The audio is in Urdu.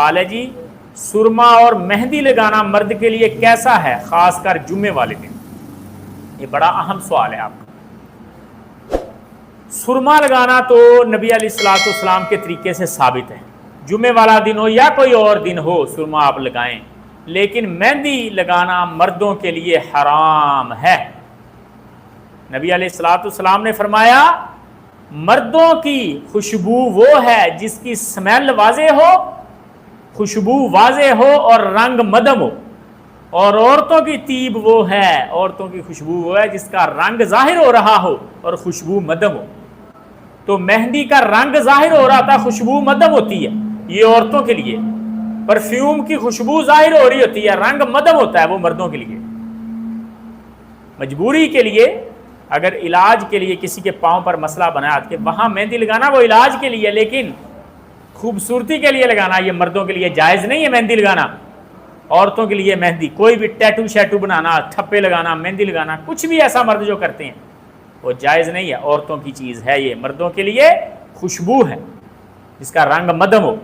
سوال ہے جی، سرما اور مہندی لگانا مرد کے لیے کیسا ہے، خاص کر جمعے والے دن؟ یہ بڑا اہم سوال ہے آپ کا۔ سرما لگانا تو نبی علیہ الصلوۃ والسلام کے طریقے سے ثابت ہے، جمعے والا دن ہو یا کوئی اور دن ہو سرما آپ لگائیں، لیکن مہندی لگانا مردوں کے لیے حرام ہے۔ نبی علیہ الصلوۃ والسلام نے فرمایا مردوں کی خوشبو وہ ہے جس کی سمیل واضح ہو، خوشبو واضح ہو اور رنگ مدم ہو، اور عورتوں کی طیب وہ ہے، عورتوں کی خوشبو وہ ہے جس کا رنگ ظاہر ہو رہا ہو اور خوشبو مدم ہو۔ تو مہندی کا رنگ ظاہر ہو رہا تھا، خوشبو مدم ہوتی ہے، یہ عورتوں کے لیے۔ پرفیوم کی خوشبو ظاہر ہو رہی ہوتی ہے، رنگ مدم ہوتا ہے، وہ مردوں کے لیے۔ مجبوری کے لیے، اگر علاج کے لیے کسی کے پاؤں پر مسئلہ بنا کہ وہاں مہندی لگانا وہ علاج کے لیے، لیکن خوبصورتی کے لیے لگانا یہ مردوں کے لیے جائز نہیں ہے۔ مہندی لگانا عورتوں کے لیے، مہندی کوئی بھی ٹیٹو شیٹو بنانا، تھپے لگانا، مہندی لگانا، کچھ بھی ایسا مرد جو کرتے ہیں وہ جائز نہیں ہے، عورتوں کی چیز ہے یہ، مردوں کے لیے خوشبو ہے جس کا رنگ مدم ہو۔